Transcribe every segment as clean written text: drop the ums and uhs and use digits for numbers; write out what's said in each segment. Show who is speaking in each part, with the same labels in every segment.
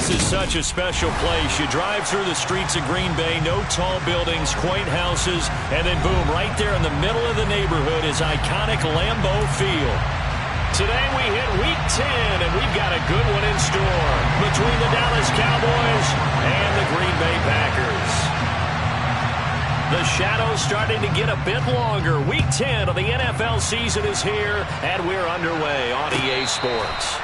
Speaker 1: This is such a special place. You drive through the streets of Green Bay, no tall buildings, quaint houses, and then boom, right there in the middle of the neighborhood is iconic Lambeau Field. Today we hit Week 10, and we've got a good one in store between the Dallas Cowboys and the Green Bay Packers. The shadow's starting to get a bit longer. Week 10 of the NFL season is here, and we're underway on EA Sports.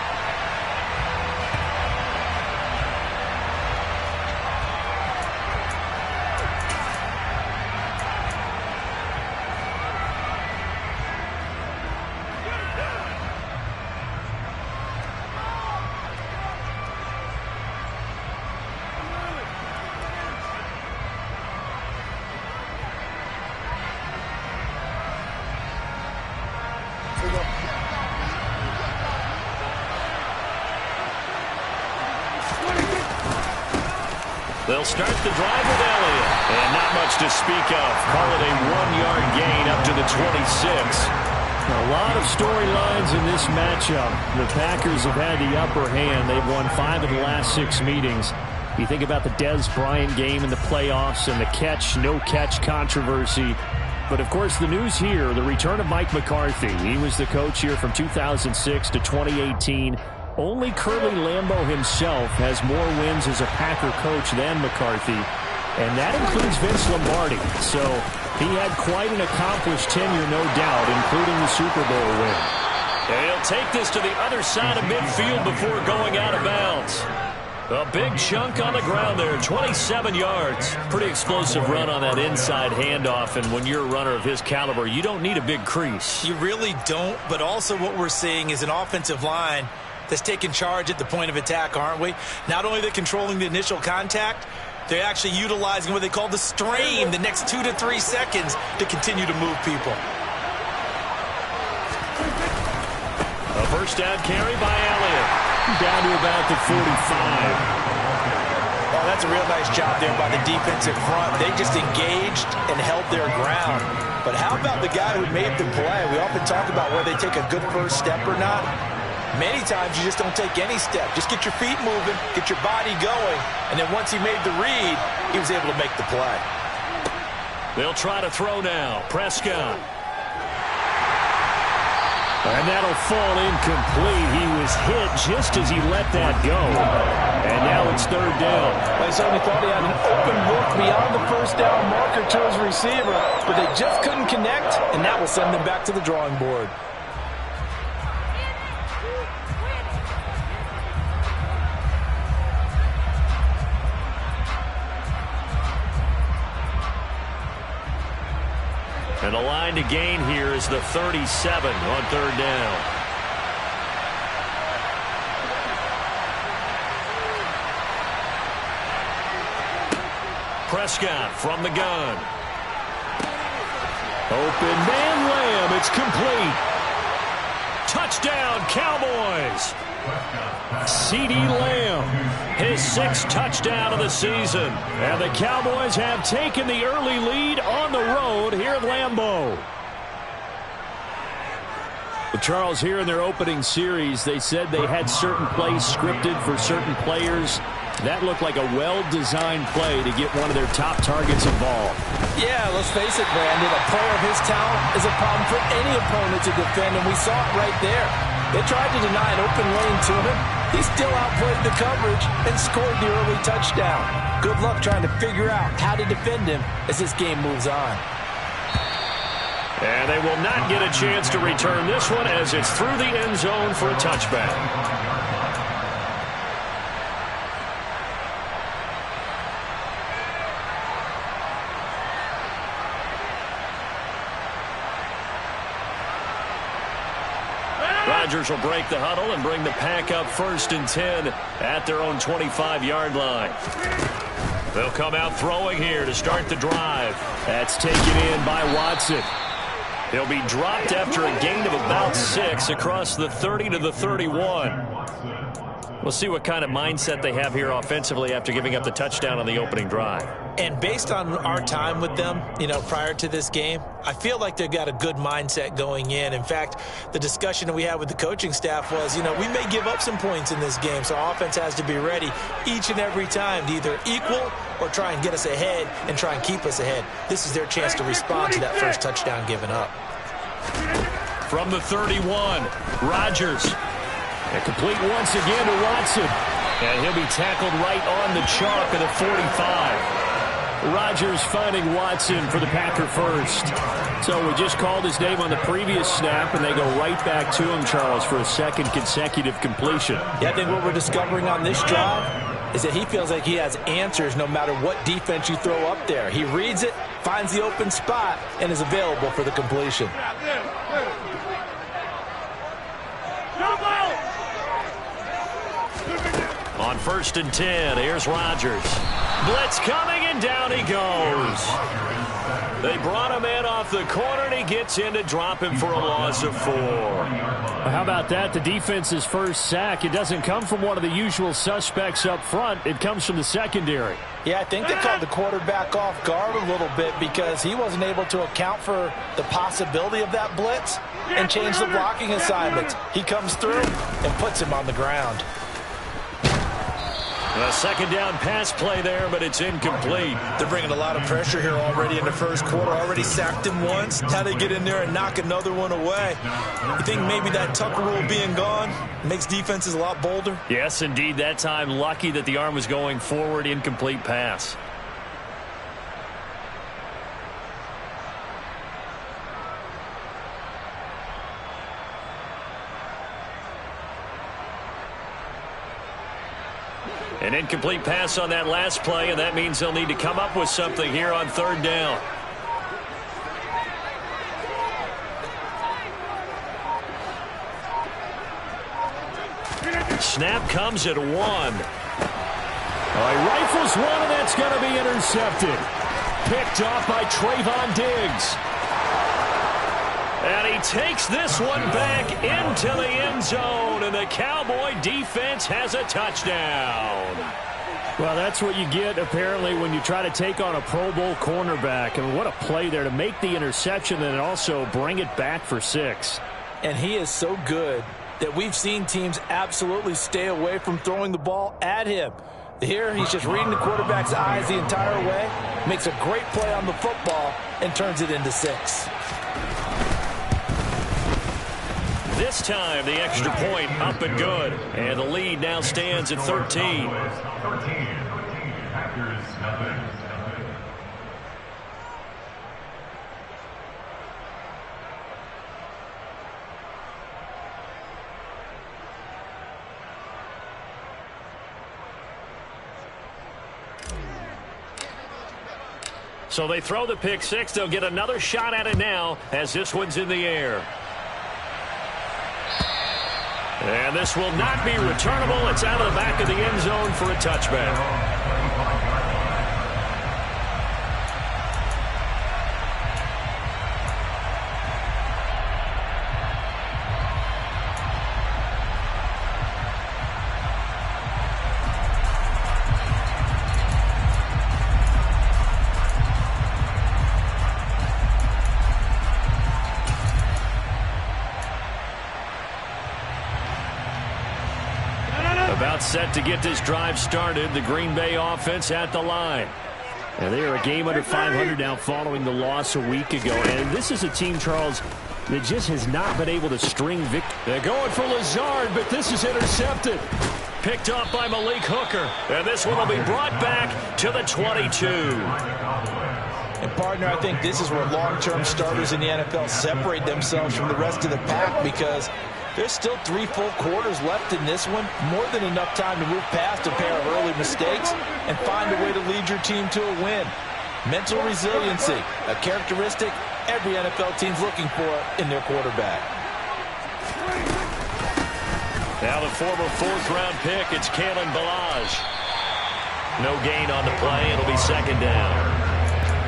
Speaker 1: They'll start the drive with Elliott. And not much to speak of. Call it a 1-yard gain up to the 26.
Speaker 2: A lot of storylines in this matchup. The Packers have had the upper hand. They've won 5 of the last 6 meetings. You think about the Dez Bryant game in the playoffs and the catch, no catch controversy. But, of course, the news here, the return of Mike McCarthy. He was the coach here from 2006 to 2018. Only Curly Lambeau himself has more wins as a Packer coach than McCarthy, and that includes Vince Lombardi. So he had quite an accomplished tenure, no doubt, including the Super Bowl win.
Speaker 1: And he'll take this to the other side of midfield before going out of bounds. A big chunk on the ground there, 27 yards. Pretty explosive run on that inside handoff, and when you're a runner of his caliber, you don't need a big crease.
Speaker 3: You really don't, but also what we're seeing is an offensive line that's taking charge at the point of attack, aren't we? Not only are they controlling the initial contact, they're actually utilizing what they call the strain the next 2 to 3 seconds to continue to move people.
Speaker 1: A first down carry by Elliott.
Speaker 2: Down to about the 45.
Speaker 3: Oh, that's a real nice job there by the defensive front. They just engaged and held their ground. But how about the guy who made the play? We often talk about whether they take a good first step or not. Many times you just don't take any step. Just get your feet moving, get your body going, and then once he made the read, he was able to make the play.
Speaker 1: They'll try to throw now. Prescott.
Speaker 2: And that'll fall incomplete. He was hit just as he let that go. And now it's third down.
Speaker 4: I certainly thought he had an open look beyond the first down marker to his receiver, but they just couldn't connect, and that will send them back to the drawing board.
Speaker 1: And the line to gain here is the 37 on third down. Prescott from the gun.
Speaker 2: Open man Lamb. It's complete.
Speaker 1: Touchdown, Cowboys. CeeDee Lamb, his 6th touchdown of the season.
Speaker 2: And the Cowboys have taken the early lead on the road here at Lambeau. Well, Charles, here in their opening series, they said they had certain plays scripted for certain players. That looked like a well-designed play to get one of their top targets involved.
Speaker 4: Yeah, let's face it, Brandon. A player of his talent is a problem for any opponent to defend, and we saw it right there. They tried to deny an open lane to him. He still outplayed the coverage and scored the early touchdown. Good luck trying to figure out how to defend him as this game moves on.
Speaker 1: And they will not get a chance to return this one as it's through the end zone for a touchback. Rodgers will break the huddle and bring the pack up 1st and 10 at their own 25-yard line. They'll come out throwing here to start the drive.
Speaker 2: That's taken in by Watson.
Speaker 1: He'll be dropped after a gain of about 6 across the 30 to the 31. We'll see what kind of mindset they have here offensively after giving up the touchdown on the opening drive.
Speaker 3: And based on our time with them, prior to this game, I feel like they've got a good mindset going in. In fact, the discussion that we had with the coaching staff was, we may give up some points in this game, so our offense has to be ready each and every time to either equal or try and get us ahead and try and keep us ahead. This is their chance to respond to that first touchdown given up.
Speaker 1: From the 31, Rodgers.
Speaker 2: And complete once again to Watson.
Speaker 1: And he'll be tackled right on the chalk at the 45.
Speaker 2: Rodgers finding Watson for the Packer first. So we just called his name on the previous snap, and they go right back to him, Charles, for a second consecutive completion.
Speaker 3: Yeah, I think what we're discovering on this drive is that he feels like he has answers no matter what defense you throw up there. He reads it, finds the open spot, and is available for the completion.
Speaker 1: On 1st and 10, here's Rodgers. Blitz coming, and down he goes. They brought him in off the corner, and he gets in to drop him for a loss of 4.
Speaker 2: How about that? The defense's first sack. It doesn't come from one of the usual suspects up front. It comes from the secondary.
Speaker 3: Yeah, I think they caught the quarterback off guard a little bit because he wasn't able to account for the possibility of that blitz and change the blocking assignments. He comes through and puts him on the ground.
Speaker 1: A second down pass play there, but it's incomplete.
Speaker 3: They're bringing a lot of pressure here already in the first quarter. Already sacked him once. Now they get in there and knock another one away. You think maybe that Tucker rule being gone makes defenses a lot bolder?
Speaker 1: Yes, indeed. That time, lucky that the arm was going forward. Incomplete pass. An incomplete pass on that last play, and that means they'll need to come up with something here on 3rd down. Snap comes at 1.
Speaker 2: He rifles one, and that's going to be intercepted. Picked off by Trayvon Diggs.
Speaker 1: And he takes this one back into the end zone, and the Cowboy defense has a touchdown.
Speaker 2: Well, that's what you get, apparently, when you try to take on a Pro Bowl cornerback. And what a play there to make the interception and also bring it back for 6.
Speaker 4: And he is so good that we've seen teams absolutely stay away from throwing the ball at him. Here, he's just reading the quarterback's eyes the entire way, makes a great play on the football, and turns it into 6.
Speaker 1: This time, the extra point up and good. And the lead now stands at 13. So they throw the pick 6. They'll get another shot at it now as this one's in the air. And this will not be returnable. It's out of the back of the end zone for a touchback. About set to get this drive started. The Green Bay offense at the line.
Speaker 2: And they are a game under 500 now following the loss a week ago. And this is a team, Charles, that just has not been able to string victory.
Speaker 1: They're going for Lazard, but this is intercepted. Picked up by Malik Hooker. And this one will be brought back to the 22.
Speaker 3: And, partner, I think this is where long-term starters in the NFL separate themselves from the rest of the pack because there's still 3 full quarters left in this one. More than enough time to move past a pair of early mistakes and find a way to lead your team to a win. Mental resiliency, a characteristic every NFL team's looking for in their quarterback.
Speaker 1: Now the former 4th-round pick, it's Kalen Ballage. No gain on the play. It'll be 2nd down.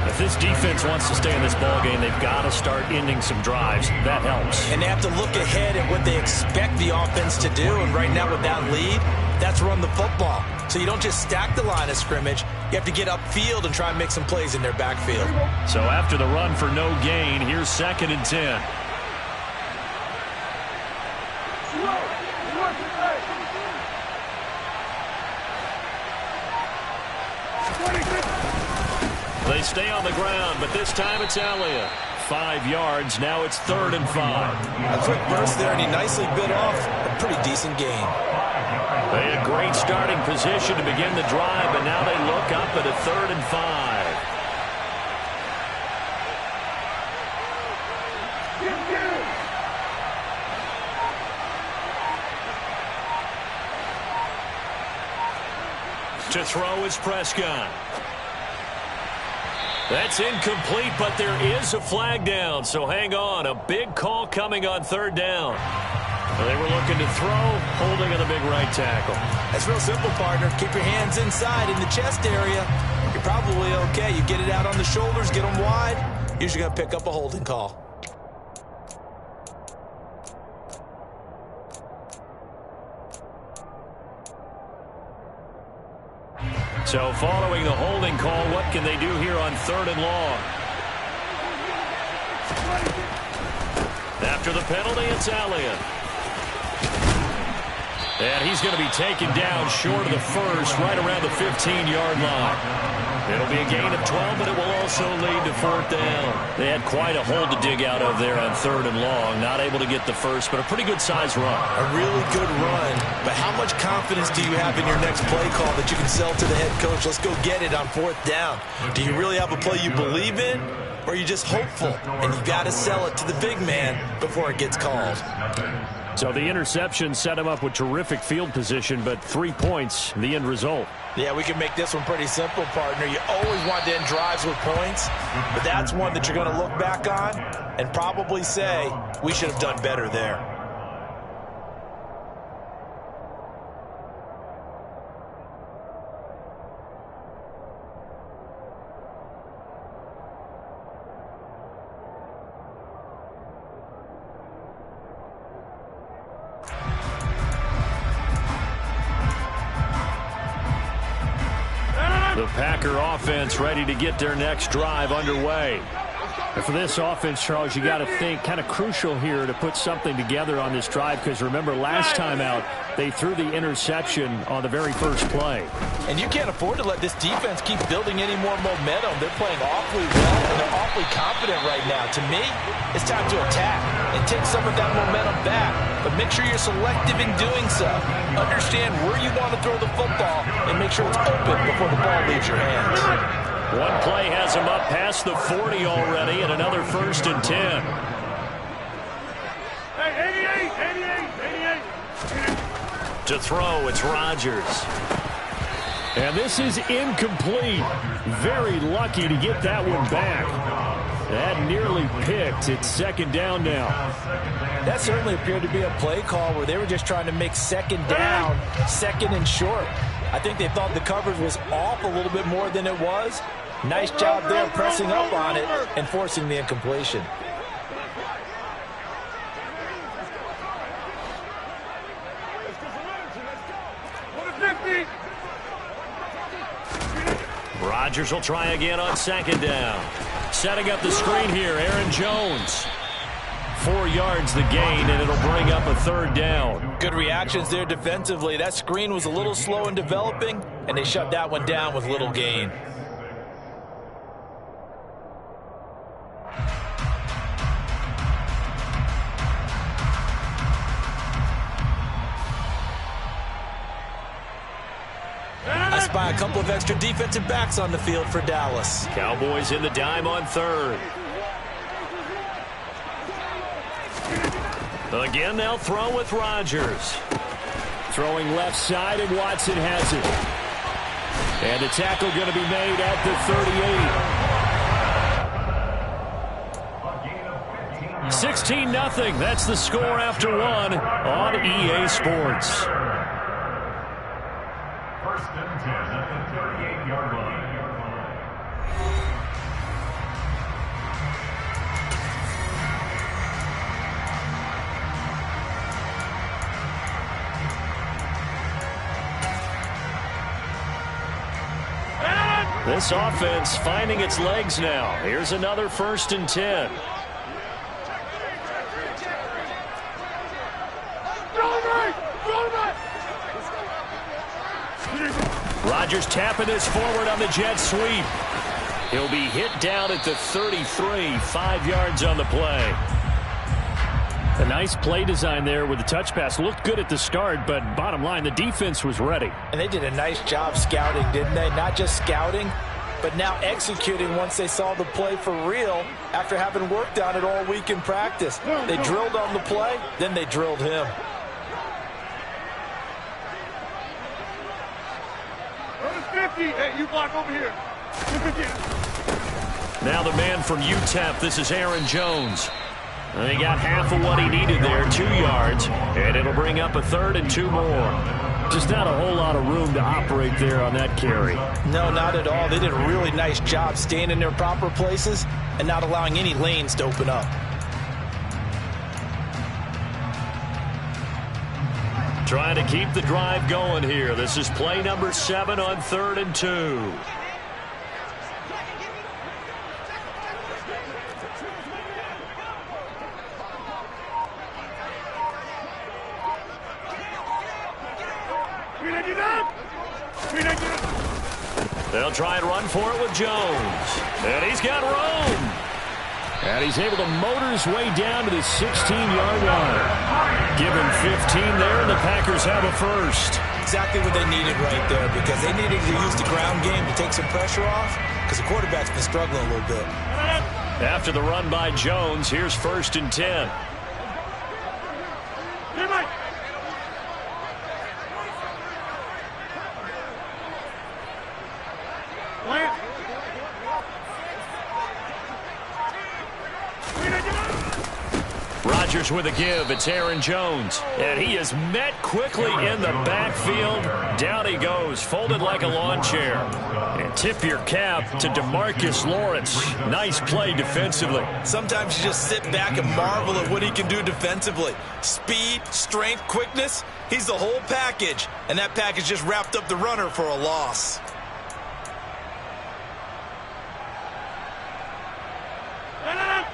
Speaker 1: If this defense wants to stay in this ballgame, they've got to start ending some drives. That helps.
Speaker 3: And they have to look ahead at what they expect the offense to do. And right now with that lead, That's run the football. So you don't just stack the line of scrimmage. You have to get upfield and try and make some plays in their backfield.
Speaker 1: So after the run for no gain, here's 2nd and 10. They stay on the ground, but this time it's Elliott. 5 yards. Now it's 3rd and 5.
Speaker 3: A quick burst there, and he nicely bit off a pretty decent gain.
Speaker 1: They had great starting position to begin the drive, but now they look up at a 3rd and 5. To throw is Prescott. That's incomplete, but there is a flag down, so hang on. A big call coming on 3rd down. They were looking to throw, holding on the big right tackle.
Speaker 3: That's real simple, partner. Keep your hands inside in the chest area. You're probably okay. You get it out on the shoulders, get them wide. Usually going to pick up a holding call.
Speaker 1: So following the holding call, what can they do here on 3rd and long? After the penalty, it's Elliott. And he's going to be taken down short of the first, right around the 15-yard line. It'll be a gain of 12, but it will also lead to 4th down. They had quite a hole to dig out of there on 3rd and long. Not able to get the first, but a pretty good-sized run.
Speaker 3: A really good run, but how much confidence do you have in your next play call that you can sell to the head coach? Let's go get it on 4th down. Do you really have a play you believe in, or are you just hopeful? And you got to sell it to the big man before it gets called.
Speaker 2: So the interception set him up with terrific field position, but 3 points, the end result.
Speaker 3: Yeah, we can make this one pretty simple, partner. You always want to end drives with points, but that's one that you're going to look back on and probably say, we should have done better there.
Speaker 1: The Packer offense ready to get their next drive underway.
Speaker 2: And for this offense, Charles, you got to think kind of crucial here to put something together on this drive, because remember last time out they threw the interception on the very first play.
Speaker 3: And you can't afford to let this defense keep building any more momentum. They're playing awfully well, and they're awfully confident right now. To me, it's time to attack and take some of that momentum back. But make sure you're selective in doing so. Understand where you want to throw the football and make sure it's open before the ball leaves your hands.
Speaker 1: One play has him up past the 40 already, and another 1st and 10.
Speaker 5: Hey, 88.
Speaker 1: To throw, it's Rodgers.
Speaker 2: And this is incomplete. Very lucky to get that one back. That nearly picked. It's 2nd down now.
Speaker 3: That certainly appeared to be a play call where they were just trying to make 2nd down, 2nd and short. I think they thought the coverage was off a little bit more than it was. Nice job there pressing up on it and forcing the incompletion.
Speaker 1: Rodgers will try again on 2nd down. Setting up the screen here, Aaron Jones. 4 yards the gain, and it'll bring up a 3rd down.
Speaker 3: Good reactions there defensively. That screen was a little slow in developing, and they shut that one down with little gain. I spy a couple of extra defensive backs on the field for Dallas.
Speaker 1: Cowboys in the dime on 3rd. Again, they'll throw with Rodgers.
Speaker 2: Throwing left side, and Watson has it. And the tackle going to be made at the 38. 16-0. That's the score after one on EA Sports.
Speaker 5: 1st and 10 at the 38-yard line.
Speaker 1: This offense finding its legs now. Here's another 1st and 10. Rodgers tapping this forward on the jet sweep. He'll be hit down at the 33, 5 yards on the play.
Speaker 2: A nice play design there with the touch pass. Looked good at the start, but bottom line, the defense was ready.
Speaker 3: And they did a nice job scouting, didn't they? Not just scouting, but now executing once they saw the play for real after having worked on it all week in practice. They drilled on the play, then they drilled him.
Speaker 5: Hey, you block over here.
Speaker 1: Now the man from UTEP, this is Aaron Jones. And he got half of what he needed there, 2 yards, and it'll bring up a 3rd and 2 more.
Speaker 2: Just not a whole lot of room to operate there on that carry.
Speaker 3: No, not at all. They did a really nice job staying in their proper places and not allowing any lanes to open up.
Speaker 1: Trying to keep the drive going here. This is play number 7 on 3rd and 2. They'll try and run for it with Jones. And he's got room.
Speaker 2: And he's able to motor his way down to the 16-yard line.
Speaker 1: Give him 15 there, and the Packers have a 1st.
Speaker 3: Exactly what they needed right there, because they needed to use the ground game to take some pressure off, because the quarterback's been struggling a little bit.
Speaker 1: After the run by Jones, here's 1st and 10. Rodgers with a give. It's Aaron Jones. And he is met quickly in the backfield. Down he goes, folded like a lawn chair. And tip your cap to DeMarcus Lawrence. Nice play defensively.
Speaker 3: Sometimes you just sit back and marvel at what he can do defensively. Speed, strength, quickness. He's the whole package. And that package just wrapped up the runner for a loss.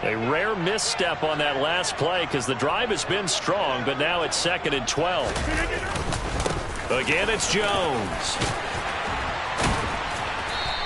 Speaker 1: A rare misstep on that last play because the drive has been strong, but now it's 2nd and 12. Again, it's Jones.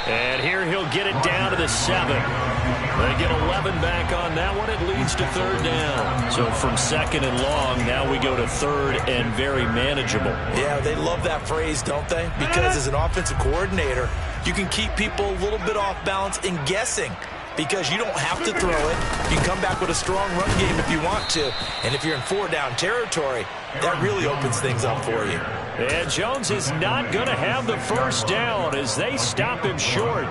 Speaker 1: And here he'll get it down to the 7. They get 11 back on that one. It leads to 3rd down. So from 2nd and long, now we go to 3rd and very manageable.
Speaker 3: Yeah, they love that phrase, don't they? Because as an offensive coordinator, you can keep people a little bit off balance and guessing. Because you don't have to throw it. You can come back with a strong run game if you want to. And if you're in 4-down territory, that really opens things up for you.
Speaker 1: And Jones is not going to have the 1st down as they stop him short.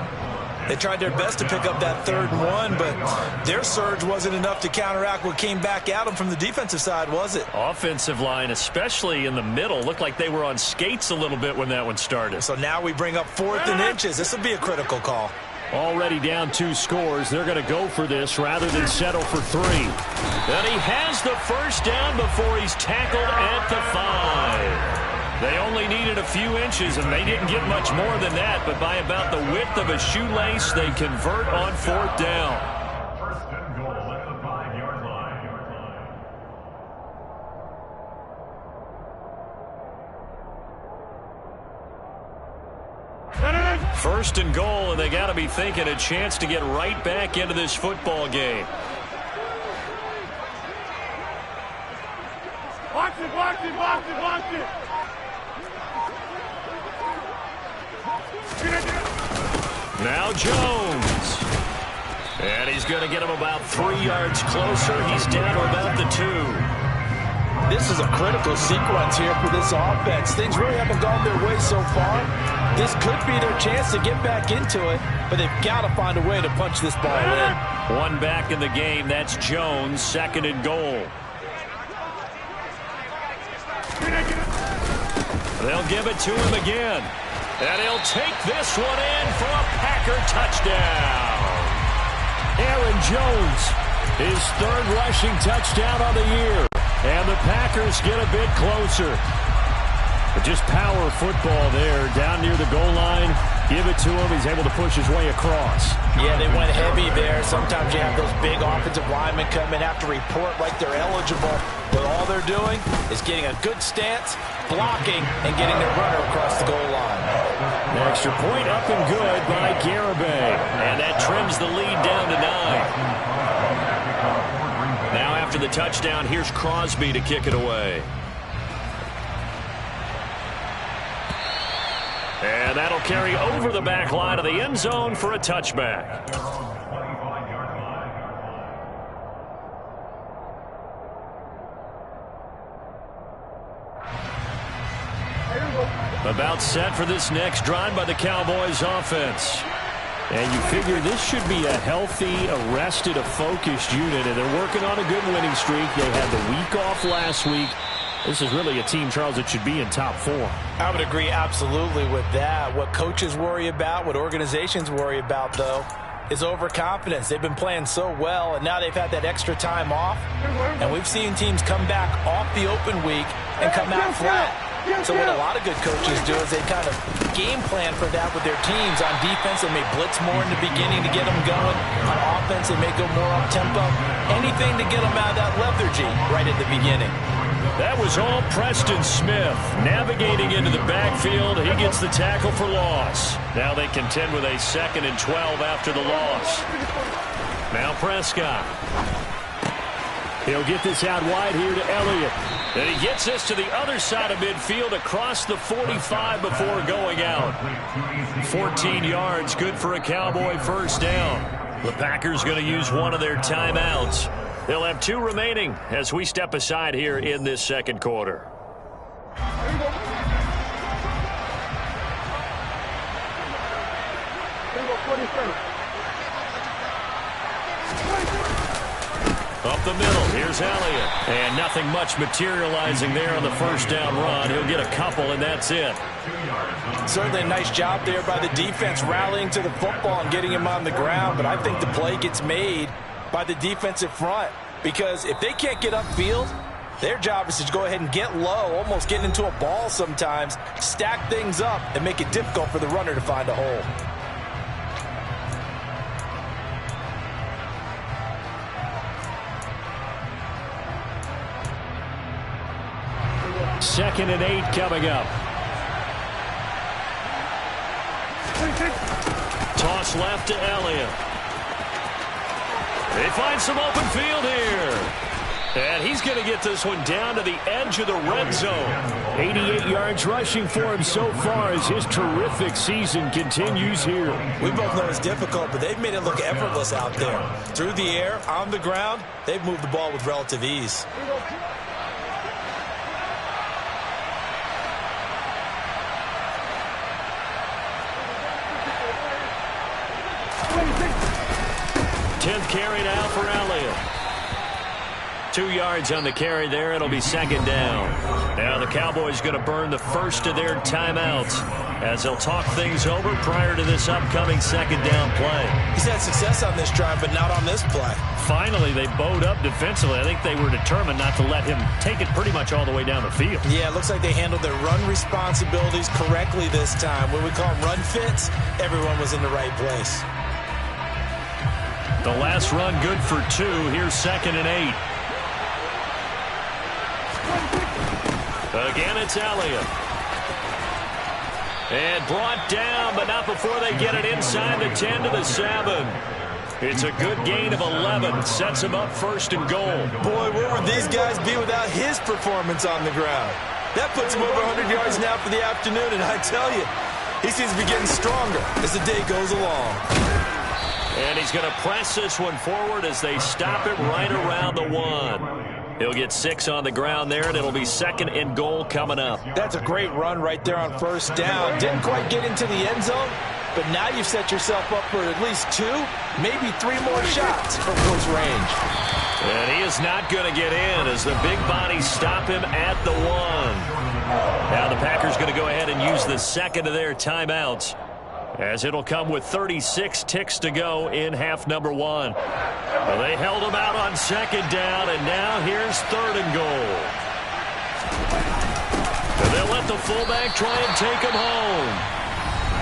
Speaker 3: They tried their best to pick up that 3rd and 1, but their surge wasn't enough to counteract what came back at them from the defensive side, was it?
Speaker 1: Offensive line, especially in the middle, looked like they were on skates a little bit when that one started.
Speaker 3: So now we bring up 4th and inches. This will be a critical call.
Speaker 2: Already down 2 scores. They're going to go for this rather than settle for 3.
Speaker 1: And he has the 1st down before he's tackled at the 5. They only needed a few inches, and they didn't get much more than that. But by about the width of a shoelace, they convert on 4th down.
Speaker 5: 1st and goal at the 5-yard line.
Speaker 1: 1st and goal, and they got to be thinking a chance to get right back into this football game.
Speaker 5: Watch it, watch it, watch it, watch it.
Speaker 1: Now Jones. And he's going to get him about 3 yards closer. He's down to about the 2.
Speaker 3: This is a critical sequence here for this offense. Things really haven't gone their way so far. This could be their chance to get back into it, but they've got to find a way to punch this ball in.
Speaker 1: One back in the game. That's Jones, 2nd and goal. They'll give it to him again. And he'll take this one in for a Packer touchdown.
Speaker 2: Aaron Jones, his 3rd rushing touchdown on the year. And the Packers get a bit closer. But just power football there down near the goal line. Give it to him. He's able to push his way across.
Speaker 3: Yeah, they went heavy there. Sometimes you have those big offensive linemen come in, have to report like they're eligible. But all they're doing is getting a good stance, blocking, and getting their runner across the goal line.
Speaker 2: An extra point up and good by Garibay.
Speaker 1: And that trims the lead down to 9. Now after the touchdown, here's Crosby to kick it away. And that'll carry over the back line of the end zone for a touchback. About set for this next drive by the Cowboys offense.
Speaker 2: And you figure this should be a healthy, arrested, a focused unit. And they're working on a good winning streak. They had the week off last week. This is really a team, Charles, that should be in top 4.
Speaker 3: I would agree absolutely with that. What coaches worry about, what organizations worry about, though, is overconfidence. They've been playing so well, and now they've had that extra time off. And we've seen teams come back off the open week and come out flat. So what a lot of good coaches do is they kind of game plan for that with their teams. On defense, they may blitz more in the beginning to get them going. On offense, they may go more up-tempo. Anything to get them out of that lethargy right at the beginning.
Speaker 1: That was all Preston Smith navigating into the backfield. He gets the tackle for loss. Now they contend with a 2nd and 12 after the loss. Now Prescott.
Speaker 2: He'll get this out wide here to Elliott.
Speaker 1: And he gets this to the other side of midfield across the 45 before going out. 14 yards, good for a Cowboy first down. The Packers going to use one of their timeouts. They'll have 2 remaining as we step aside here in this second quarter. Up the middle, here's Elliott. And nothing much materializing there on the first down run. He'll get a couple, and that's it.
Speaker 3: Certainly a nice job there by the defense rallying to the football and getting him on the ground. But I think the play gets made by the defensive front, because if they can't get upfield, their job is to go ahead and get low, almost get into a ball sometimes, stack things up, and make it difficult for the runner to find a hole.
Speaker 2: Second and 8 coming up.
Speaker 1: Toss left to Elliott. They find some open field here. And he's going to get this one down to the edge of the red zone.
Speaker 2: 88 yards rushing for him so far as his terrific season continues here.
Speaker 3: We both know it's difficult, but they've made it look effortless out there. Through the air, on the ground, they've moved the ball with relative ease.
Speaker 1: Carry now for Elliott. 2 yards on the carry there. It'll be second down. Now the Cowboys going to burn the first of their timeouts as they'll talk things over prior to this upcoming second down play.
Speaker 3: He's had success on this drive, but not on this play.
Speaker 2: Finally, they bowed up defensively. I think they were determined not to let him take it pretty much all the way down the field.
Speaker 3: Yeah, it looks like they handled their run responsibilities correctly this time. What we call run fits, everyone was in the right place.
Speaker 1: The last run good for 2. Here's 2nd and 8. Again, it's Elliott. And brought down, but not before they get it inside the 10 to the 7. It's a good gain of 11. Sets him up first and goal.
Speaker 3: Boy, where would these guys be without his performance on the ground? That puts him over 100 yards now for the afternoon, and I tell you, he seems to be getting stronger as the day goes along.
Speaker 1: And he's going to press this one forward as they stop it right around the 1. He'll get 6 on the ground there, and it'll be 2nd and goal coming up.
Speaker 3: That's a great run right there on first down. Didn't quite get into the end zone, but now you've set yourself up for at least 2, maybe 3 more shots from close range.
Speaker 1: And he is not going to get in as the big bodies stop him at the 1. Now the Packers going to go ahead and use the second of their timeouts, as it'll come with 36 ticks to go in half number 1. Well, they held him out on second down, and now here's 3rd and goal. And they'll let the fullback try and take him home.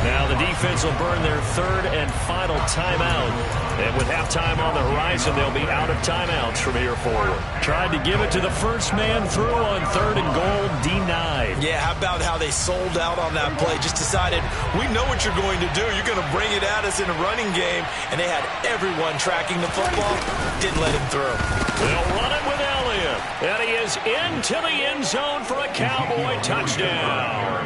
Speaker 1: Now the defense will burn their third and final timeout. And with halftime on the horizon, they'll be out of timeouts from here forward. Tried to give it to the first man through on 3rd and goal, denied.
Speaker 3: Yeah, how about how they sold out on that play? Just decided, we know what you're going to do. You're going to bring it at us in a running game. And they had everyone tracking the football. Didn't let him through.
Speaker 1: They'll run it with Elliott. And he is into the end zone for a Cowboy touchdown.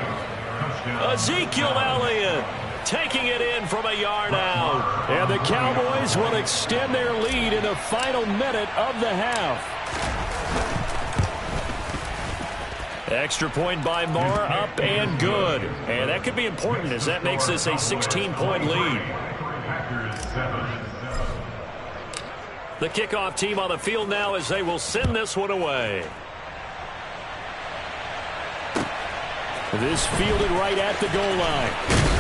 Speaker 1: Ezekiel Elliott taking it in from a yard out.
Speaker 2: And the Cowboys will extend their lead in the final minute of the half.
Speaker 1: Extra point by Moore, up and good. And that could be important as that makes this a 16-point lead. The kickoff team on the field now as they will send this one away.
Speaker 2: This fielded right at the goal line.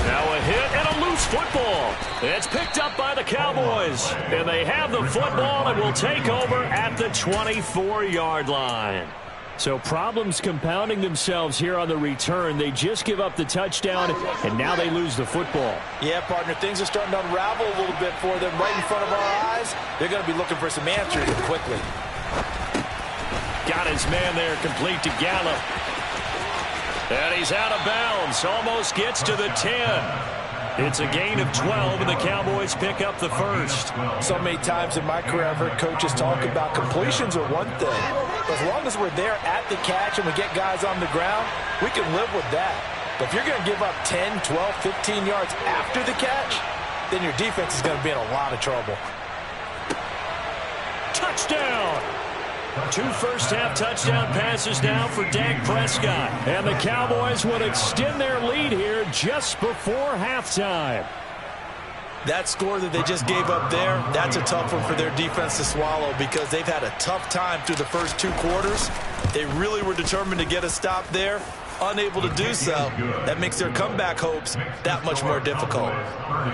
Speaker 1: Now a hit and a loose football. It's picked up by the Cowboys. And they have the football and will take over at the 24-yard line.
Speaker 2: So problems compounding themselves here on the return. They just give up the touchdown, and now they lose the football.
Speaker 3: Yeah, partner, things are starting to unravel a little bit for them right in front of our eyes. They're going to be looking for some answers quickly.
Speaker 1: Got his man there, complete to Gallup. And he's out of bounds. Almost gets to the 10. It's a gain of 12, and the Cowboys pick up the first.
Speaker 3: So many times in my career, I've heard coaches talk about completions are one thing. As long as we're there at the catch and we get guys on the ground, we can live with that. But if you're going to give up 10, 12, 15 yards after the catch, then your defense is going to be in a lot of trouble.
Speaker 1: Touchdown! 2 first-half touchdown passes now for Dak Prescott.
Speaker 2: And the Cowboys would extend their lead here just before halftime.
Speaker 3: That score that they just gave up there, that's a tough one for their defense to swallow because they've had a tough time through the first 2 quarters. They really were determined to get a stop there. Unable to do so. That makes their comeback hopes that much more difficult.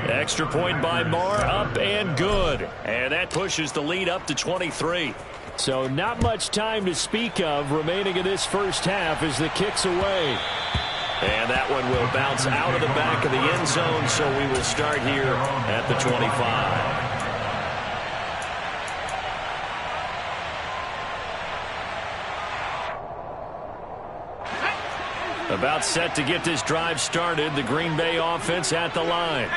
Speaker 1: Extra point by Moore, up and good. And that pushes the lead up to 23.
Speaker 2: So not much time to speak of remaining in this first half as the kick's away.
Speaker 1: And that one will bounce out of the back of the end zone, so we will start here at the 25. About set to get this drive started, the Green Bay offense at the line.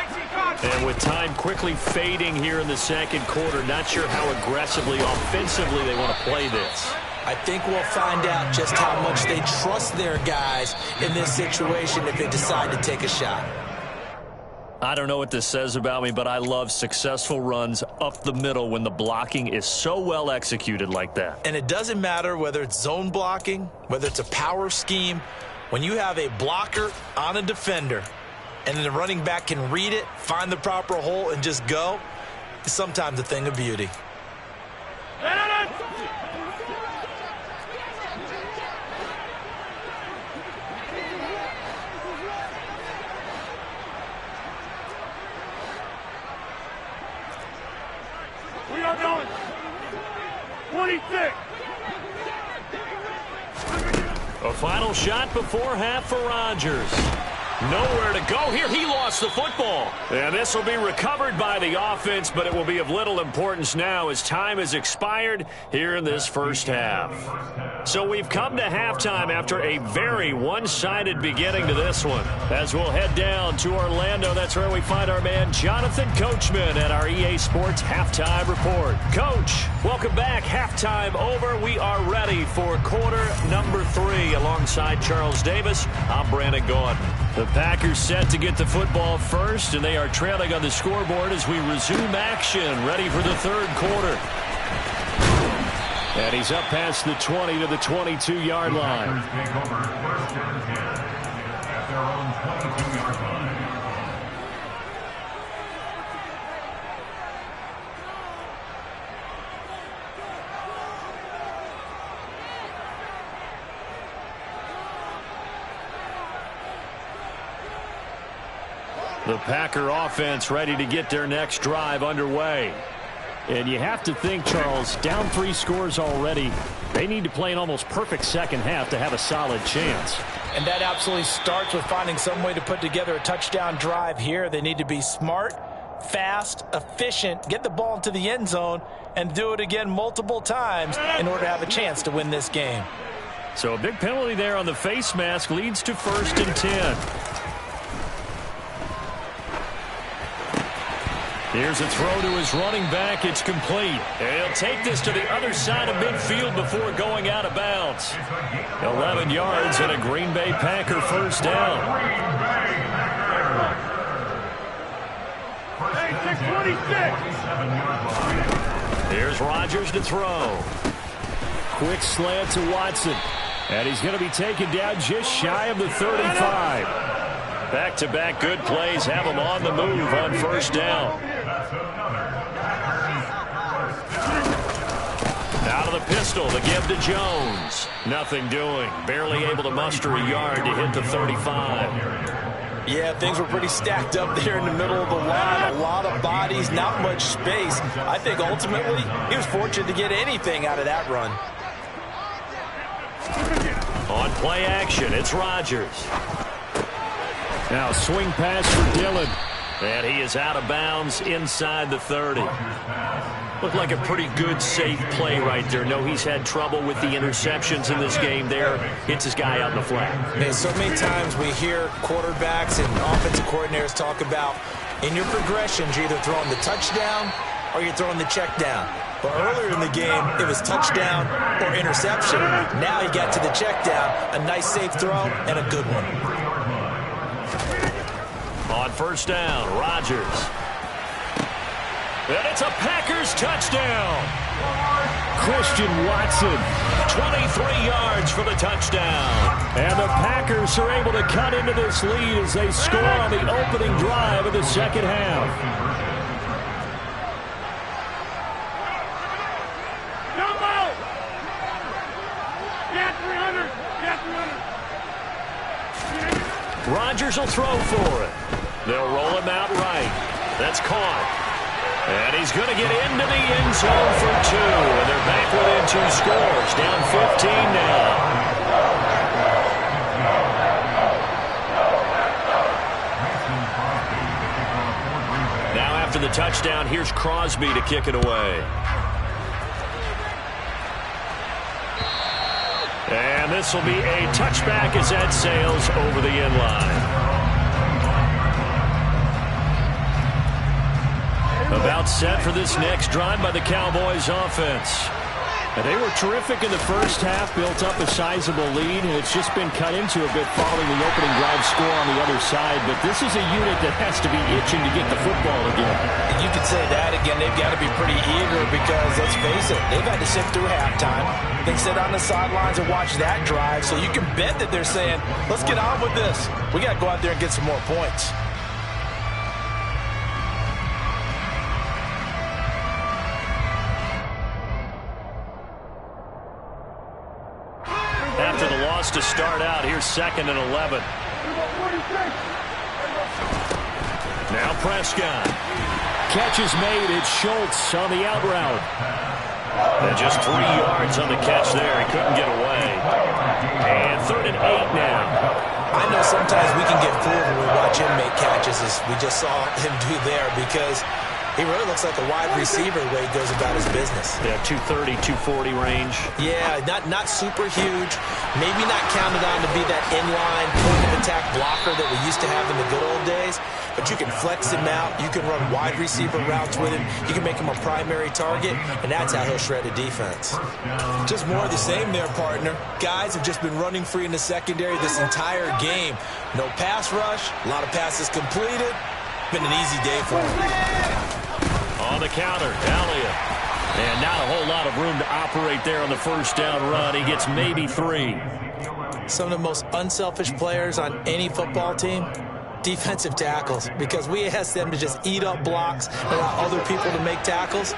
Speaker 1: And with time quickly fading here in the second quarter, not sure how aggressively, offensively they want to play this.
Speaker 3: I think we'll find out just how much they trust their guys in this situation if they decide to take a shot.
Speaker 1: I don't know what this says about me, but I love successful runs up the middle when the blocking is so well executed like that.
Speaker 3: And it doesn't matter whether it's zone blocking, whether it's a power scheme. When you have a blocker on a defender and then the running back can read it, find the proper hole, and just go, it's sometimes a thing of beauty.
Speaker 5: We are going 26.
Speaker 1: A final shot before half for Rodgers. Nowhere to go here. He lost the football. And this will be recovered by the offense, but it will be of little importance now as time has expired here in this first half. So we've come to halftime after a very one-sided beginning to this one. As we'll head down to Orlando, that's where we find our man Jonathan Coachman at our EA Sports Halftime Report. Coach, welcome back. Halftime over. We are ready for quarter number 3 alongside Charles Davis. I'm Brandon Gordon. The Packers set to get the football first, and they are trailing on the scoreboard as we resume action, ready for the third quarter.
Speaker 2: And he's up past the 20 to the 22-yard line.
Speaker 5: Packers take over first and 10 at their own 22-yard line.
Speaker 1: The Packer offense ready to get their next drive underway.
Speaker 2: And you have to think, Charles, down 3 scores already. They need to play an almost perfect second half to have a solid chance.
Speaker 4: And that absolutely starts with finding some way to put together a touchdown drive here. They need to be smart, fast, efficient, get the ball into the end zone, and do it again multiple times in order to have a chance to win this game.
Speaker 2: So a big penalty there on the face mask leads to 1st and 10. Here's a throw to his running back. It's complete. And he'll take this to the other side of midfield before going out of bounds. 11 yards and a Green Bay Packer first down. Here's Rodgers to throw. Quick slant to Watson. And he's going to be taken down just shy of the 35. Back-to-back good plays have him on the move on first down. Out of the pistol, the give to Jones. Nothing doing. Barely able to muster a yard to hit the 35.
Speaker 3: Yeah, things were pretty stacked up there in the middle of the line. A lot of bodies, not much space. I think ultimately he was fortunate to get anything out of that run.
Speaker 2: On play action, it's Rodgers. Now swing pass for Dillon. And he is out of bounds inside the 30. Looked like a pretty good, safe play right there. No, he's had trouble with the interceptions in this game there. Hits his guy out in the flat.
Speaker 3: Man, so many times we hear quarterbacks and offensive coordinators talk about in your progressions, you're either throwing the touchdown or you're throwing the check down. But earlier in the game, it was touchdown or interception. Now he got to the check down. A nice, safe throw and a good one.
Speaker 2: On first down, Rodgers. And it's a Packers touchdown. Christian Watson, 23 yards for the touchdown. And the Packers are able to cut into this lead as they score on the opening drive of the second half. Rodgers will throw for it. They'll roll him out right. That's caught. And he's going to get into the end zone for 2. And they're back within 2 scores. Down 15 now. Now after the touchdown, here's Crosby to kick it away. And this will be a touchback as that sails over the end line. About set for this next drive by the Cowboys offense. And they were terrific in the first half, built up a sizable lead, and it's just been cut into a bit following the opening drive score on the other side. But this is a unit that has to be itching to get the football again.
Speaker 3: You could say that again. They've got to be pretty eager because, let's face it, they've had to sit through halftime. They sit on the sidelines and watch that drive. So you can bet that they're saying, let's get on with this. We got to go out there and get some more points.
Speaker 2: After the loss to start out, here's 2nd and 11. Now Prescott. Catch is made. It's Schultz on the out route. And just 3 yards on the catch there. He couldn't get away. And 3rd and 8 now.
Speaker 3: I know sometimes we can get fooled when we watch him make catches, as we just saw him do there, because he really looks like a wide receiver the way he goes about his business.
Speaker 2: Yeah, 230, 240 range.
Speaker 3: Yeah, not super huge. Maybe not counted on to be that inline point-of-attack blocker that we used to have in the good old days. But you can flex him out. You can run wide receiver routes with him. You can make him a primary target, and that's how he'll shred a defense. Just more of the same there, partner. Guys have just been running free in the secondary this entire game. No pass rush, a lot of passes completed. Been an easy day for him.
Speaker 2: On the counter, Elliott. And not a whole lot of room to operate there on the first down run. He gets maybe 3.
Speaker 3: Some of the most unselfish players on any football team, defensive tackles, because we ask them to just eat up blocks, allow other people to make tackles.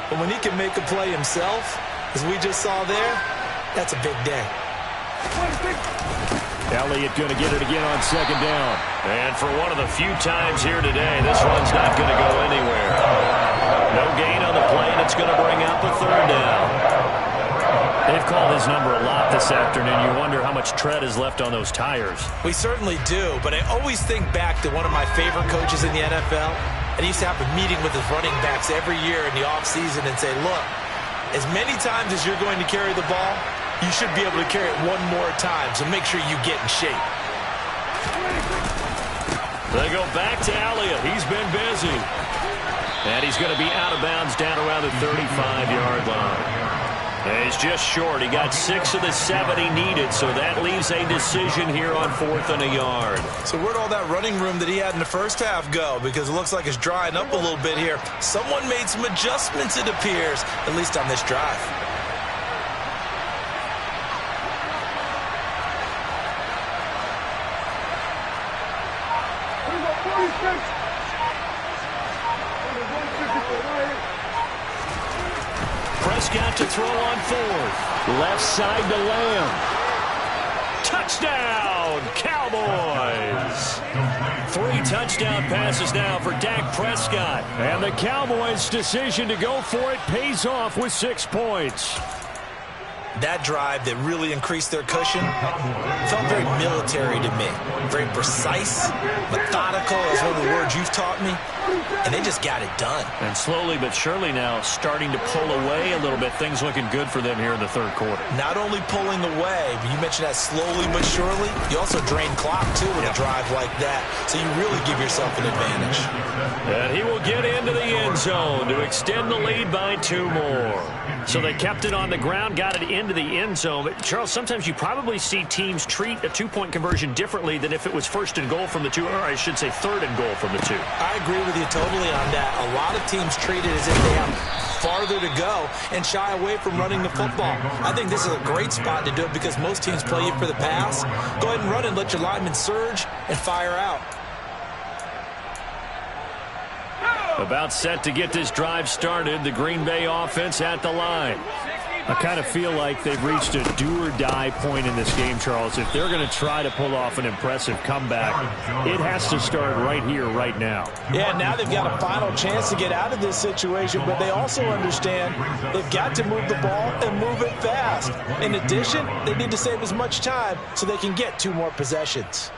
Speaker 3: But when he can make a play himself, as we just saw there, that's a big day.
Speaker 2: Elliott going to get it again on 2nd down. And for one of the few times here today, this one's not going to go anywhere.
Speaker 1: No gain on the play, and it's going to bring up a third down. They've called his number a lot this afternoon. You wonder how much tread is left on those tires.
Speaker 3: We certainly do, but I always think back to one of my favorite coaches in the NFL. And he used to have a meeting with his running backs every year in the offseason and say, look, as many times as you're going to carry the ball, you should be able to carry it one more time, so make sure you get in shape.
Speaker 1: They go back to Elliott. He's been busy. And he's going to be out of bounds down around the 35-yard line. And he's just short. He got 6 of the 7 he needed, so that leaves a decision here on 4th and a yard.
Speaker 3: So where'd all that running room that he had in the first half go? Because it looks like it's drying up a little bit here. Someone made some adjustments, it appears, at least on this drive.
Speaker 1: Prescott to throw on 4th. Left side to Lamb. Touchdown, Cowboys. 3 touchdown passes now for Dak Prescott.
Speaker 2: And the Cowboys' decision to go for it pays off with 6 points.
Speaker 3: That drive that really increased their cushion felt very military to me. Very precise, methodical, is one of the words you've taught me. And they just got it done.
Speaker 1: And slowly but surely now starting to pull away a little bit. Things looking good for them here in the third quarter.
Speaker 3: Not only pulling away, but you mentioned that slowly but surely. You also drain clock, too, with a drive like that. So you really give yourself an advantage.
Speaker 1: And he will get into the end zone to extend the lead by 2 more. So they kept it on the ground, got it into the end zone. But, Charles, sometimes you probably see teams treat a 2-point conversion differently than if it was 1st and goal from the 2, or I should say 3rd and goal from the 2.
Speaker 3: I agree with you totally on that. A lot of teams treat it as if they have farther to go and shy away from running the football. I think this is a great spot to do it because most teams play you for the pass. Go ahead and run and let your linemen surge and fire out.
Speaker 1: About set to get this drive started. The Green Bay offense at the line.
Speaker 2: I kind of feel like they've reached a do-or-die point in this game, Charles. If they're going to try to pull off an impressive comeback, it has to start right here, right now.
Speaker 3: Yeah, now they've got a final chance to get out of this situation, but they also understand they've got to move the ball and move it fast. In addition, they need to save as much time so they can get 2 more possessions.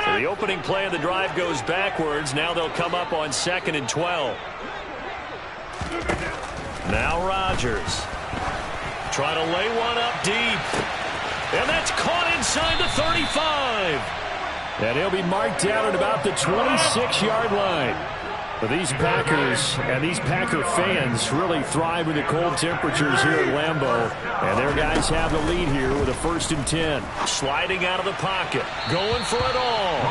Speaker 1: So the opening play of the drive goes backwards. Now they'll come up on 2nd and 12. Now Rodgers. Try to lay one up deep. And that's caught inside the 35.
Speaker 2: And he'll be marked down at about the 26-yard line. But these Packers and these Packer fans really thrive with the cold temperatures here at Lambeau. And their guys have the lead here with a 1st and 10.
Speaker 1: Sliding out of the pocket. Going for it all.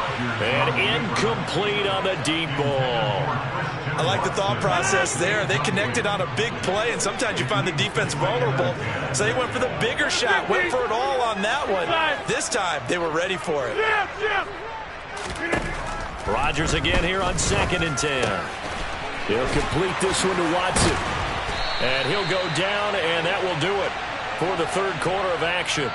Speaker 1: And incomplete on the deep ball.
Speaker 3: I like the thought process there. They connected on a big play, and sometimes you find the defense vulnerable. So they went for the bigger shot, went for it all on that one. This time, they were ready for it.
Speaker 1: Rodgers again here on 2nd and 10.
Speaker 2: He'll complete this one to Watson.
Speaker 1: And he'll go down, and that will do it for the 3rd quarter of action.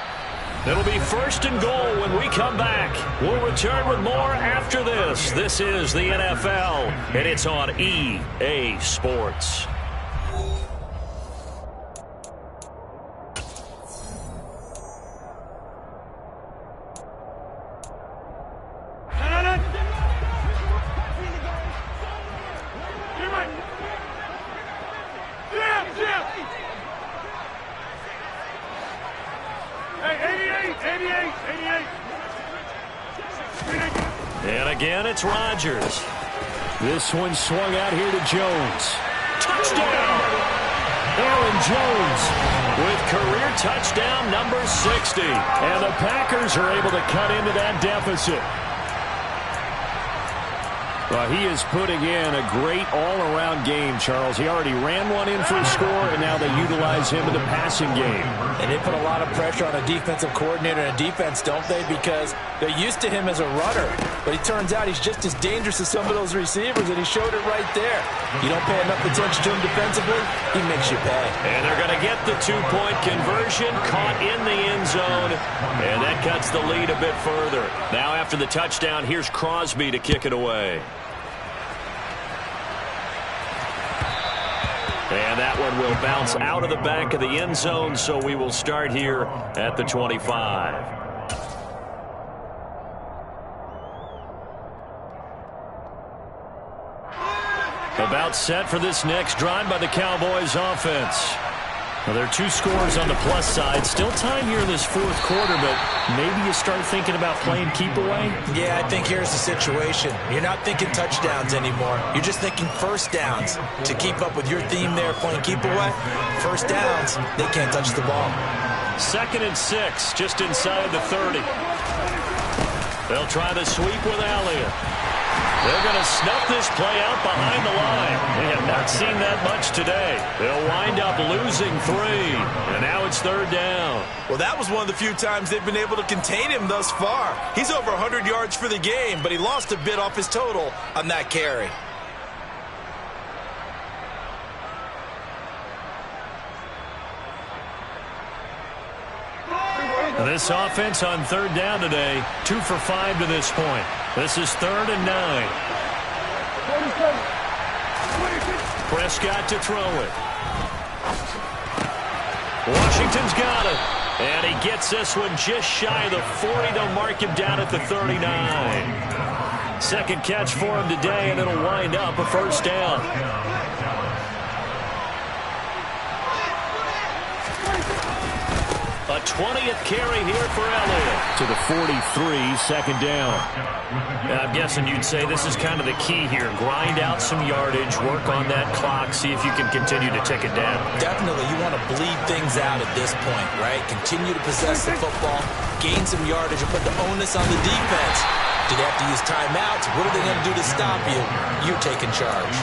Speaker 1: It'll be 1st and goal when we come back. We'll return with more after this. This is the NFL, and it's on EA Sports. And again, it's Rodgers.
Speaker 2: This one swung out here to Jones.
Speaker 1: Touchdown!
Speaker 2: Aaron Jones
Speaker 1: with career touchdown number 60.
Speaker 2: And the Packers are able to cut into that deficit. Well, he is putting in a great all-around game, Charles. He already ran one in for a score, and now they utilize him in the passing game.
Speaker 4: And they put a lot of pressure on a defensive coordinator and a defense, don't they? Because they're used to him as a runner. But it turns out he's just as dangerous as some of those receivers, and he showed it right there. You don't pay enough attention to him defensively, he makes you pay.
Speaker 1: And they're going to get the two-point conversion, caught in the end zone, and that cuts the lead a bit further. Now after the touchdown, here's Crosby to kick it away. And that one will bounce out of the back of the end zone, so we will start here at the 25. About set for this next drive by the Cowboys offense. Well, there are 2 scores on the plus side. Still time here in this fourth quarter, but maybe you start thinking about playing keep away?
Speaker 3: Yeah, I think here's the situation. You're not thinking touchdowns anymore. You're just thinking first downs. To keep up with your theme there, playing keep away, first downs, they can't touch the ball.
Speaker 1: 2nd and 6, just inside the 30. They'll try the sweep with Elliott. They're going to snuff this play out behind the line. They have not seen that much today. They'll wind up losing 3. And now it's 3rd down.
Speaker 3: Well, that was one of the few times they've been able to contain him thus far. He's over 100 yards for the game, but he lost a bit off his total on that carry.
Speaker 1: This offense on 3rd down today, 2 for 5 to this point. This is 3rd and 9. Prescott to throw it. Washington's got it. And he gets this one just shy of the 40. They'll mark him down at the 39. 2nd catch for him today, and it'll wind up a 1st down. A 20th carry here for Elliott.
Speaker 2: To the 43, 2nd down.
Speaker 1: I'm guessing you'd say this is kind of the key here. Grind out some yardage, work on that clock, see if you can continue to tick it down.
Speaker 3: Definitely, you want to bleed things out at this point, right? Continue to possess the football, gain some yardage, and put the onus on the defense. Do they have to use timeouts? What are they going to do to stop you? You're taking charge.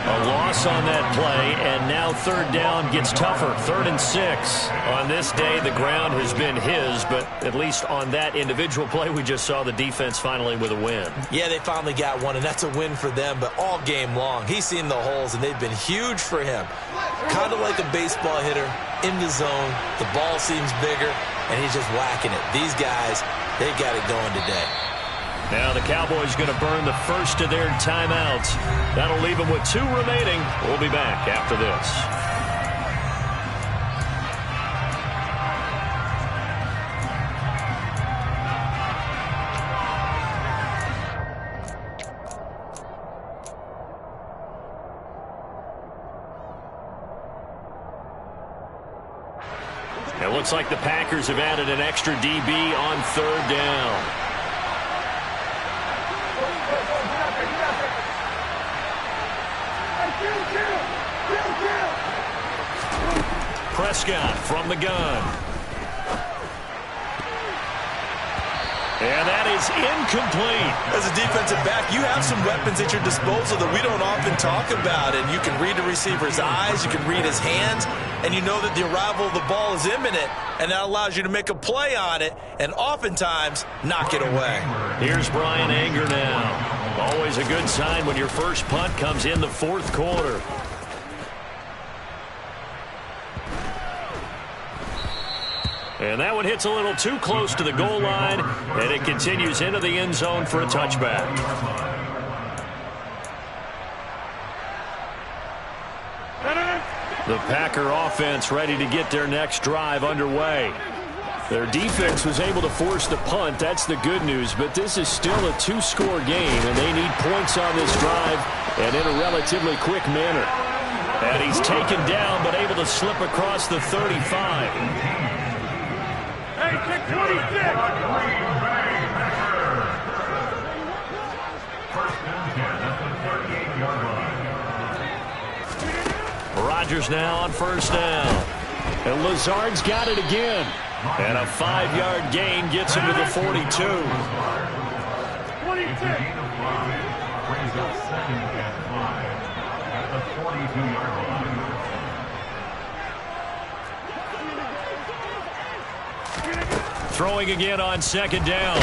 Speaker 1: A loss on that play, and now 3rd down gets tougher. 3rd and 6. On this day, the ground has been his, but at least on that individual play, we just saw the defense finally with a win.
Speaker 3: Yeah, they finally got one, and that's a win for them, but all game long, he's seen the holes, and they've been huge for him. Kind of like a baseball hitter in the zone. The ball seems bigger, and he's just whacking it. These guys, they've got it going today.
Speaker 1: Now the Cowboys going to burn the first of their timeouts. That'll leave them with 2 remaining. We'll be back after this. It looks like the Packers have added an extra DB on 3rd down. Prescott from the gun. And that is incomplete.
Speaker 3: As a defensive back, you have some weapons at your disposal that we don't often talk about. And you can read the receiver's eyes, you can read his hands, and you know that the arrival of the ball is imminent, and that allows you to make a play on it and oftentimes knock it away.
Speaker 1: Here's Brian Anger now. Always a good sign when your first punt comes in the 4th quarter. And that one hits a little too close to the goal line, and it continues into the end zone for a touchback. The Packer offense ready to get their next drive underway. Their defense was able to force the punt. That's the good news, but this is still a 2-score game, and they need points on this drive and in a relatively quick manner. And he's taken down, but able to slip across the 35.
Speaker 5: Hey, kick 26! First and 10 at the 38-yard line.
Speaker 1: Rodgers now on 1st down. And Lazard's got it again. And a 5-yard gain gets him to the 42.
Speaker 5: 26. brings up 2nd and 5 at the 42-yard line.
Speaker 1: Throwing again on 2nd down.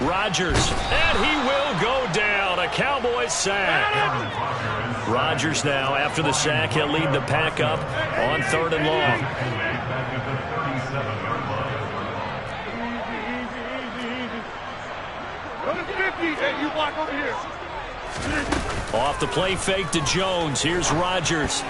Speaker 1: Rodgers, and he will go down. A Cowboys sack. Rodgers now, after the sack, he'll lead the pack up on 3rd and long.
Speaker 6: You block over here.
Speaker 1: Off the play fake to Jones. Here's Rodgers.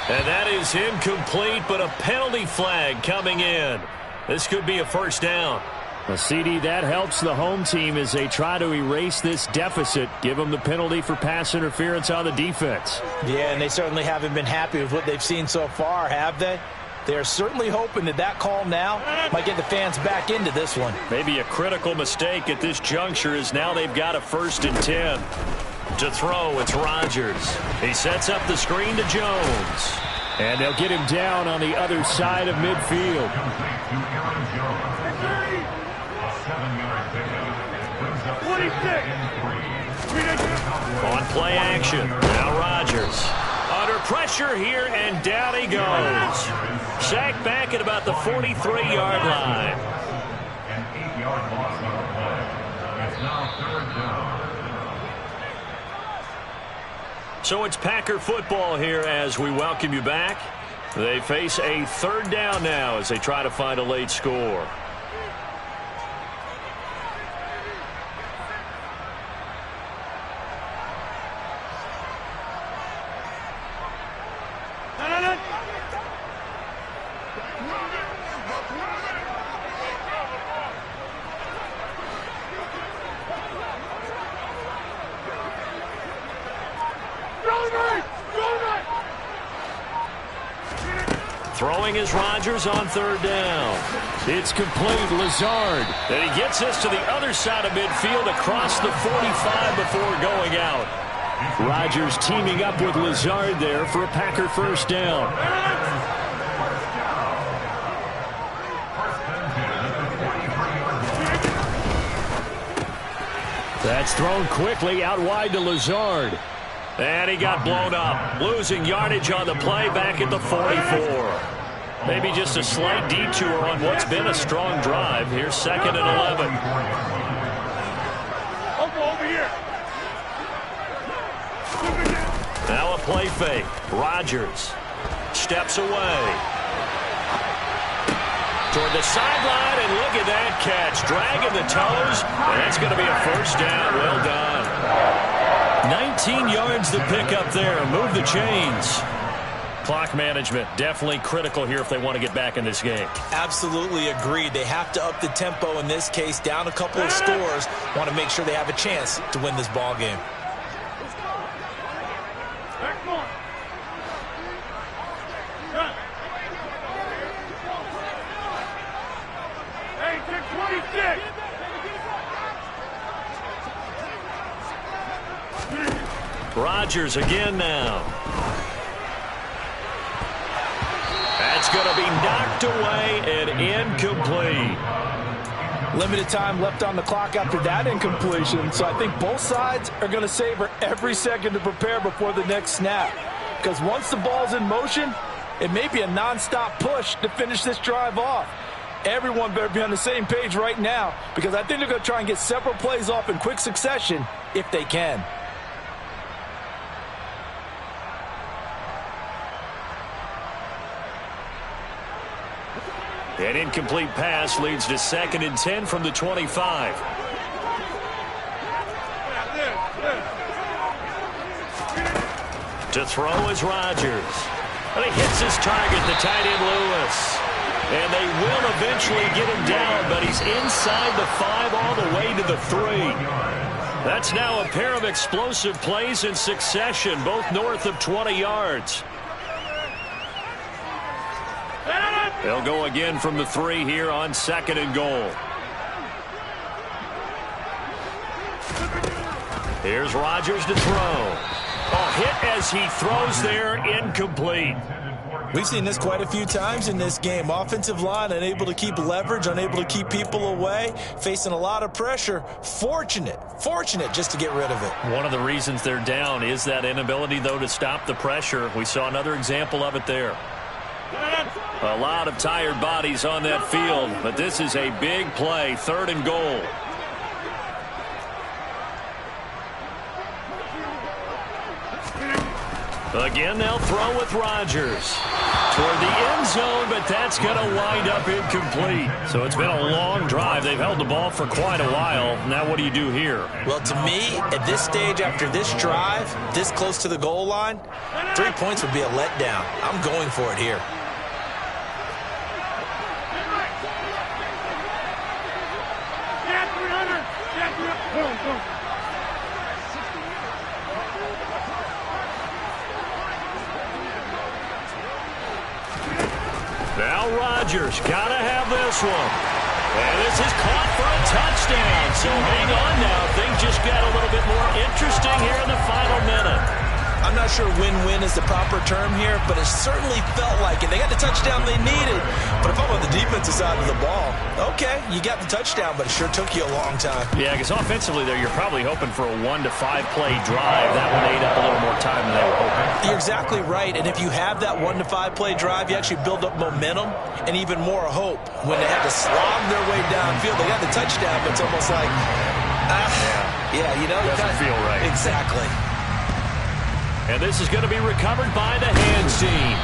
Speaker 1: And that is incomplete, but a penalty flag coming in. This could be a 1st down.
Speaker 2: A CD that helps the home team as they try to erase this deficit. Give them the penalty for pass interference on the defense.
Speaker 3: Yeah, and they certainly haven't been happy with what they've seen so far, have they? They're certainly hoping that that call now might get the fans back into this one.
Speaker 1: Maybe a critical mistake at this juncture is now they've got a 1st and 10. To throw, it's Rodgers. He sets up the screen to Jones.
Speaker 2: And they'll get him down on the other side of midfield.
Speaker 1: On play action, now Rodgers. Under pressure here, and down he goes. Sacked back at about the 43-yard line.
Speaker 5: An 8-yard loss on the play. It's now 3rd down.
Speaker 1: So it's Packer football here as we welcome you back. They face a 3rd down now as they try to find a late score. Throwing is Rodgers on 3rd down.
Speaker 2: It's complete. Lazard.
Speaker 1: And he gets this to the other side of midfield across the 45 before going out.
Speaker 2: Rodgers teaming up with Lazard there for a Packer 1st down. That's thrown quickly out wide to Lazard.
Speaker 1: And he got blown up. Losing yardage on the play back at the 44. Maybe just a slight detour on what's been a strong drive. Here's 2nd and 11.
Speaker 6: Over here.
Speaker 1: Now a play fake. Rodgers steps away. Toward the sideline, and look at that catch. Dragging the toes, and that's going to be a 1st down. Well done. 19 yards to pick up there. Move the chains. Clock management definitely critical here if they want to get back in this game.
Speaker 3: Absolutely agreed. They have to up the tempo in this case. Down a couple of scores. Want to make sure they have a chance to win this ball game.
Speaker 1: Rodgers again now. That's going to be knocked away and incomplete.
Speaker 4: Limited time left on the clock after that incompletion, so I think both sides are going to savor every second to prepare before the next snap. Because once the ball's in motion, it may be a non-stop push to finish this drive off. Everyone better be on the same page right now, because I think they're going to try and get several plays off in quick succession if they can.
Speaker 1: An incomplete pass leads to 2nd and 10 from the 25. To throw is Rodgers. And he hits his target, the tight end Lewis. And they will eventually get him down, but he's inside the 5 all the way to the 3. That's now a pair of explosive plays in succession, both north of 20 yards. They'll go again from the 3 here on 2nd and goal. Here's Rodgers to throw. A hit as he throws there, incomplete.
Speaker 3: We've seen this quite a few times in this game. Offensive line unable to keep leverage, unable to keep people away, facing a lot of pressure. Fortunate just to get rid of it.
Speaker 1: One of the reasons they're down is that inability, though, to stop the pressure. We saw another example of it there. A lot of tired bodies on that field, but this is a big play, 3rd and goal. Again, they'll throw with Rodgers toward the end zone, but that's going to wind up incomplete. So it's been a long drive. They've held the ball for quite a while. Now what do you do here?
Speaker 3: Well, to me, at this stage, after this drive, this close to the goal line, 3 points would be a letdown. I'm going for it here.
Speaker 1: Now Rodgers got to have this one. And this is caught for a touchdown. So hang on now. Things just got a little bit more interesting here in the final minute.
Speaker 3: I'm not sure win-win is the proper term here, but it certainly felt like it. They got the touchdown they needed. But if I'm on the defensive side of the ball, okay, you got the touchdown, but it sure took you a long time.
Speaker 1: Yeah, because offensively there, you're probably hoping for a 1 to 5 play drive. That one ate up a little more time than they were hoping.
Speaker 3: You're exactly right, and if you have that 1 to 5 play drive, you actually build up momentum and even more hope. When they had to slog their way downfield, they got the touchdown, but it's almost like, yeah, you know.
Speaker 1: Doesn't feel right.
Speaker 3: Exactly.
Speaker 1: And this is going to be recovered by the hands team.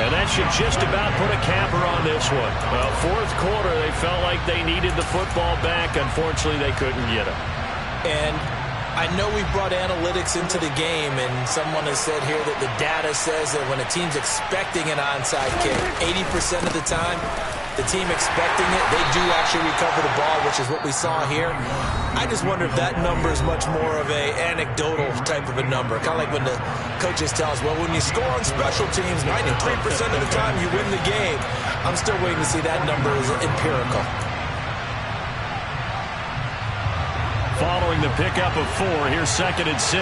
Speaker 1: And that should just about put a capper on this one. Well, 4th quarter, they felt like they needed the football back. Unfortunately, they couldn't get it.
Speaker 3: And I know we brought analytics into the game, and someone has said here that the data says that when a team's expecting an onside kick, 80% of the time, the team expecting it, they do actually recover the ball, which is what we saw here. I just wonder if that number is much more of a anecdotal type of a number. Kind of like when the coaches tell us, well, when you score on special teams, 93% of the time you win the game. I'm still waiting to see that number is empirical.
Speaker 1: Following the pickup of 4, here's 2nd and 6.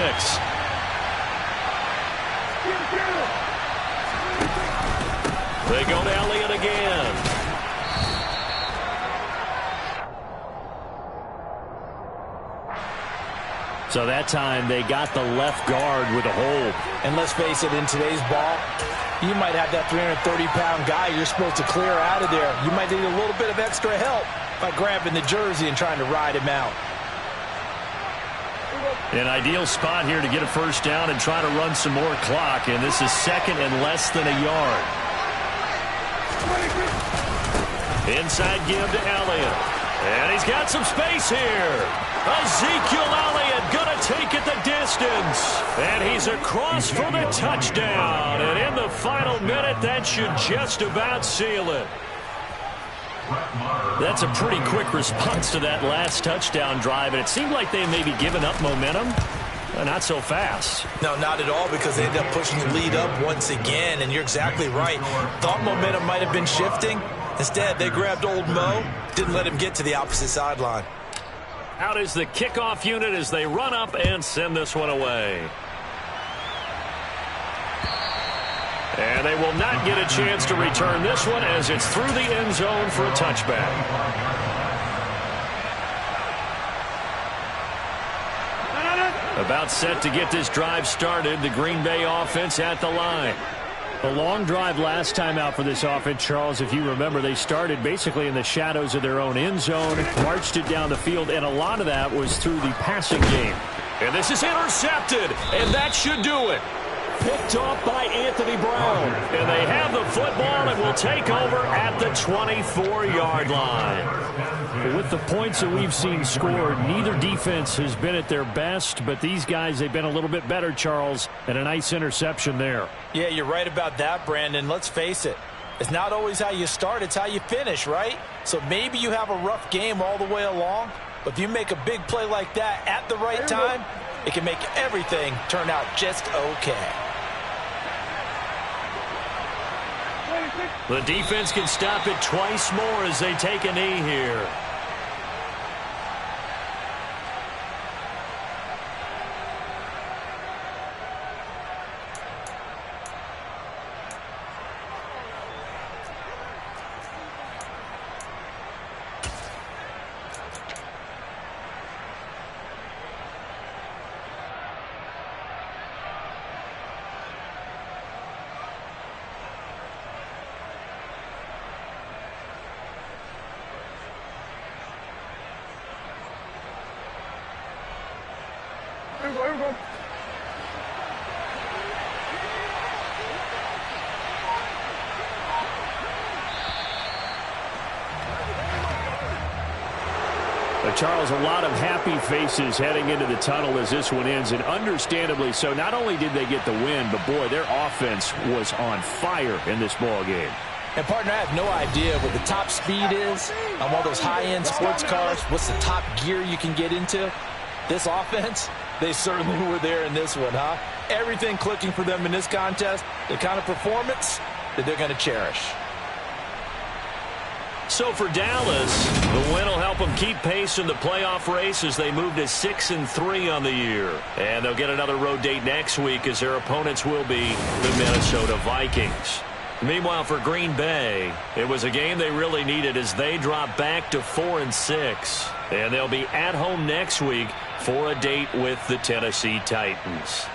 Speaker 1: They go to Elliott again. So that time they got the left guard with a hold.
Speaker 3: And let's face it, in today's ball, you might have that 330-pound guy you're supposed to clear out of there. You might need a little bit of extra help by grabbing the jersey and trying to ride him out.
Speaker 1: An ideal spot here to get a first down and try to run some more clock. And this is 2nd and less than a yard. Inside give to Elliott. And he's got some space here. Ezekiel Elliott going to take it the distance. And he's across for the touchdown. And in the final minute, that should just about seal it. That's a pretty quick response to that last touchdown drive. And it seemed like they may be giving up momentum. Not so fast.
Speaker 3: No, not at all, because they ended up pushing the lead up once again. And you're exactly right. Thought momentum might have been shifting. Instead, they grabbed old Mo, didn't let him get to the opposite sideline.
Speaker 1: Out is the kickoff unit as they run up and send this one away. And they will not get a chance to return this one as it's through the end zone for a touchback. About set to get this drive started. The Green Bay offense at the line.
Speaker 2: A long drive last time out for this offense, Charles. If you remember, they started basically in the shadows of their own end zone, marched it down the field, and a lot of that was through the passing game.
Speaker 1: And this is intercepted, and that should do it. Picked off by Anthony Brown. And they have the football and will take over at the 24-yard line.
Speaker 2: With the points that we've seen scored, neither defense has been at their best, but these guys, they've been a little bit better, Charles, and a nice interception there.
Speaker 3: Yeah, you're right about that, Brandon. Let's face it. It's not always how you start, it's how you finish, right? So maybe you have a rough game all the way along, but if you make a big play like that at the right time, it can make everything turn out just okay.
Speaker 1: The defense can stop it twice more as they take a knee here.
Speaker 2: Charles, a lot of happy faces heading into the tunnel as this one ends, and understandably so. Not only did they get the win, but, boy, their offense was on fire in this ball game.
Speaker 4: And, partner, I have no idea what the top speed is on one of those high-end sports cars. What's the top gear you can get into? This offense, they certainly were there in this one, huh? Everything clicking for them in this contest, the kind of performance that they're going to cherish.
Speaker 1: So for Dallas, the win will help them keep pace in the playoff race as they move to 6-3 on the year. And they'll get another road date next week as their opponents will be the Minnesota Vikings. Meanwhile, for Green Bay, it was a game they really needed as they drop back to 4-6. And they'll be at home next week for a date with the Tennessee Titans.